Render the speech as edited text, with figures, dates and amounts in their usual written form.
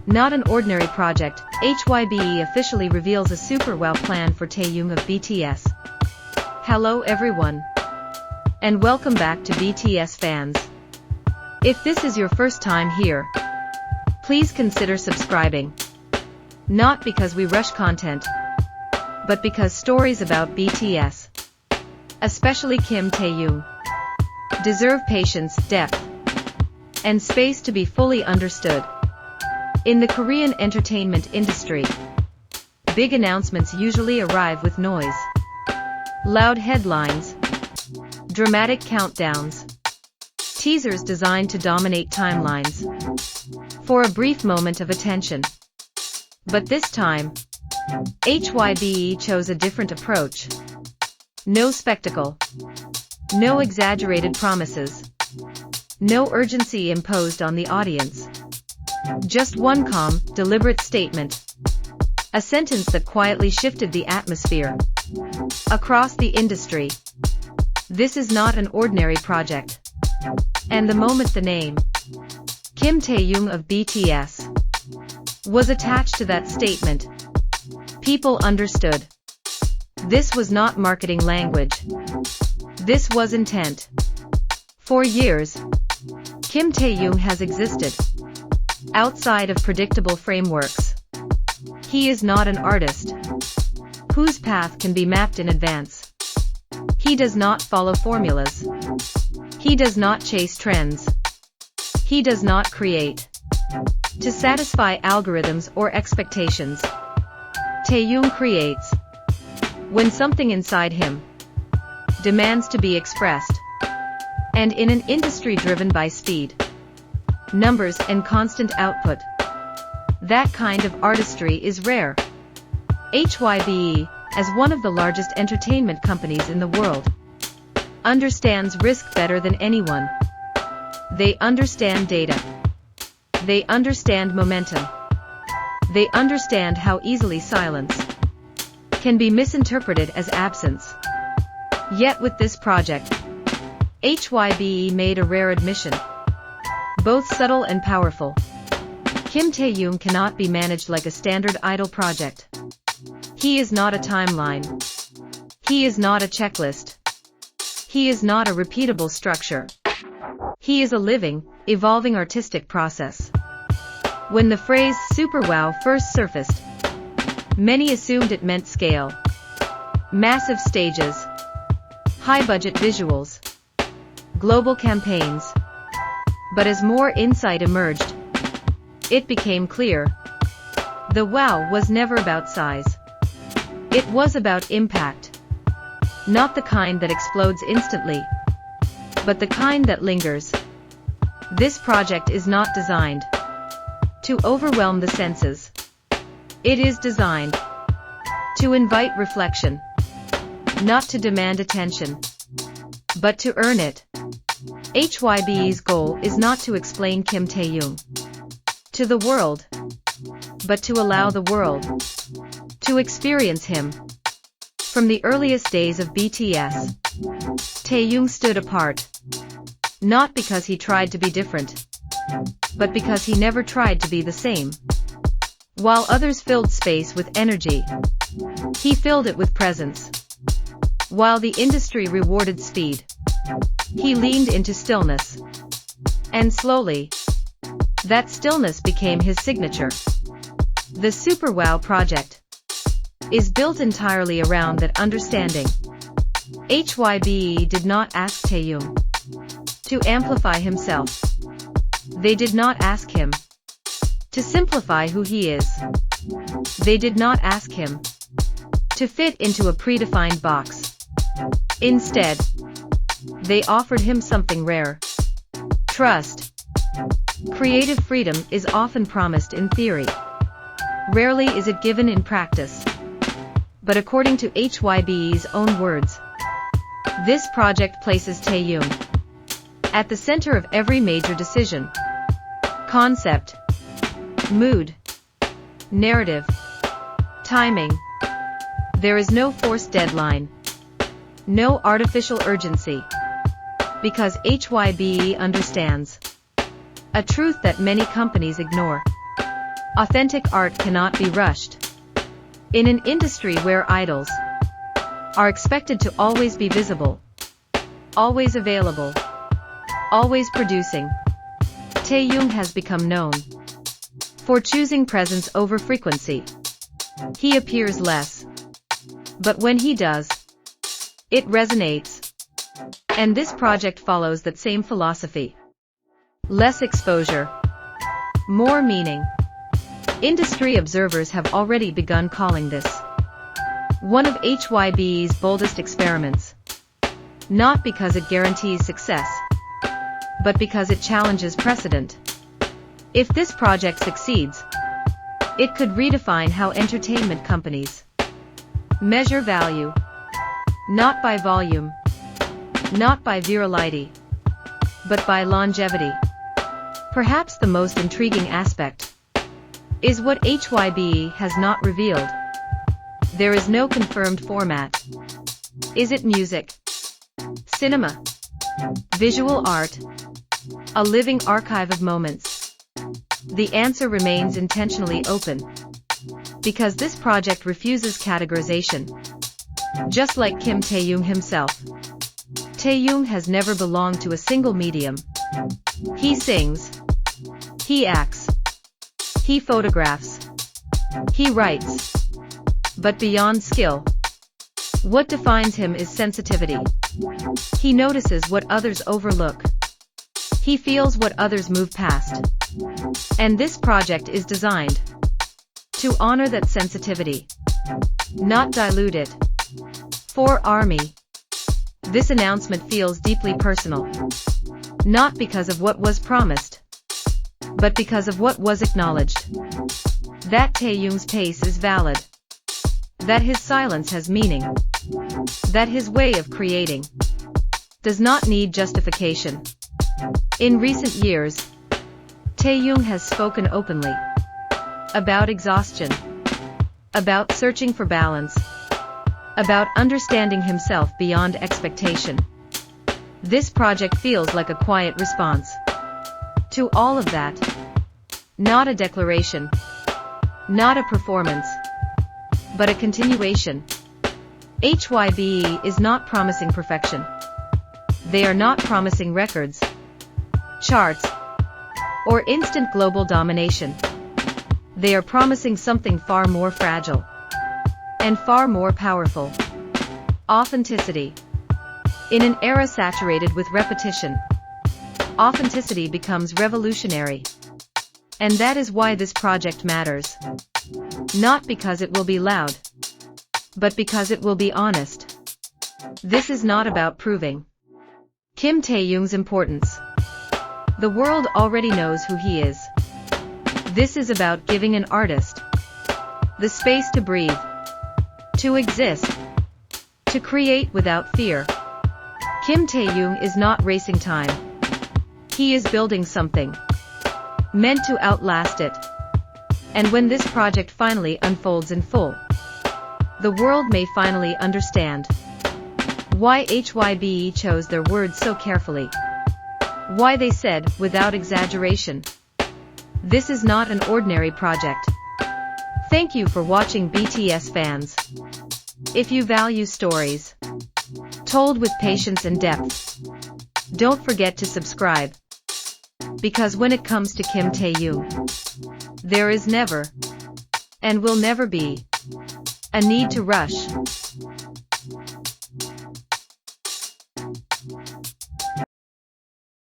Not an ordinary project, HYBE officially reveals a super wow plan for Taehyung of BTS. Hello everyone. And welcome back to BTS fans. If this is your first time here, please consider subscribing. Not because we rush content, but because stories about BTS, especially Kim Taehyung, deserve patience, depth, and space to be fully understood. In the Korean entertainment industry, big announcements usually arrive with noise, loud headlines, dramatic countdowns, teasers designed to dominate timelines, for a brief moment of attention. But this time, HYBE chose a different approach. No spectacle, no exaggerated promises, no urgency imposed on the audience. Just one calm, deliberate statement. A sentence that quietly shifted the atmosphere across the industry. This is not an ordinary project. And the moment the name Kim Taehyung of BTS was attached to that statement, people understood. This was not marketing language. This was intent. For years, Kim Taehyung has existed outside of predictable frameworks. He is not an artist whose path can be mapped in advance. He does not follow formulas. He does not chase trends. He does not create to satisfy algorithms or expectations. Taehyung creates when something inside him demands to be expressed. And in an industry driven by speed, numbers and constant output, that kind of artistry is rare. HYBE, as one of the largest entertainment companies in the world, understands risk better than anyone. They understand data. They understand momentum. They understand how easily silence can be misinterpreted as absence. Yet with this project, HYBE made a rare admission, both subtle and powerful. Kim Taehyung cannot be managed like a standard idol project. He is not a timeline. He is not a checklist. He is not a repeatable structure. He is a living, evolving artistic process. When the phrase super wow first surfaced, many assumed it meant scale, massive stages, high-budget visuals, global campaigns. But as more insight emerged, it became clear. The wow was never about size. It was about impact. Not the kind that explodes instantly, but the kind that lingers. This project is not designed to overwhelm the senses. It is designed to invite reflection, not to demand attention, but to earn it. HYBE's goal is not to explain Kim Taehyung to the world, but to allow the world to experience him. From the earliest days of BTS, Taehyung stood apart, not because he tried to be different, but because he never tried to be the same. While others filled space with energy, he filled it with presence. While the industry rewarded speed, he leaned into stillness. And slowly, that stillness became his signature. The Super Wow project is built entirely around that understanding. HYBE did not ask Taehyung to amplify himself. They did not ask him to simplify who he is. They did not ask him to fit into a predefined box. Instead, they offered him something rare: trust. Creative freedom is often promised in theory. Rarely is it given in practice. But according to HYBE's own words, this project places Taehyung at the center of every major decision. Concept, mood, narrative, timing. There is no forced deadline. No artificial urgency. Because HYBE understands a truth that many companies ignore. Authentic art cannot be rushed. In an industry where idols are expected to always be visible, always available, always producing, Taehyung has become known for choosing presence over frequency. He appears less, but when he does, it resonates. And this project follows that same philosophy. Less exposure, more meaning. Industry observers have already begun calling this one of HYBE's boldest experiments. Not because it guarantees success, but because it challenges precedent. If this project succeeds, it could redefine how entertainment companies measure value. Not by volume, not by virality, but by longevity. Perhaps the most intriguing aspect is what HYBE has not revealed. There is no confirmed format. Is it music, cinema, visual art, a living archive of moments? The answer remains intentionally open. Because this project refuses categorization. Just like Kim Taehyung himself. Taehyung has never belonged to a single medium. He sings, he acts, he photographs, he writes. But beyond skill, what defines him is sensitivity. He notices what others overlook. He feels what others move past. And this project is designed to honor that sensitivity, not dilute it. For ARMY, this announcement feels deeply personal. Not because of what was promised, but because of what was acknowledged. That Taehyung's pace is valid. That his silence has meaning. That his way of creating does not need justification. In recent years, Taehyung has spoken openly about exhaustion, about searching for balance, about understanding himself beyond expectation. This project feels like a quiet response to all of that. Not a declaration, not a performance, but a continuation. HYBE is not promising perfection. They are not promising records, charts, or instant global domination. They are promising something far more fragile and far more powerful. Authenticity. In an era saturated with repetition, authenticity becomes revolutionary. And that is why this project matters. Not because it will be loud, but because it will be honest. This is not about proving Kim Taehyung's importance. The world already knows who he is. This is about giving an artist the space to breathe, to exist, to create without fear. Kim Taehyung is not racing time. He is building something meant to outlast it. And when this project finally unfolds in full, the world may finally understand why HYBE chose their words so carefully. Why they said, without exaggeration, this is not an ordinary project. Thank you for watching, BTS fans. If you value stories told with patience and depth, don't forget to subscribe. Because when it comes to Kim Taehyung, there is never, and will never be, a need to rush.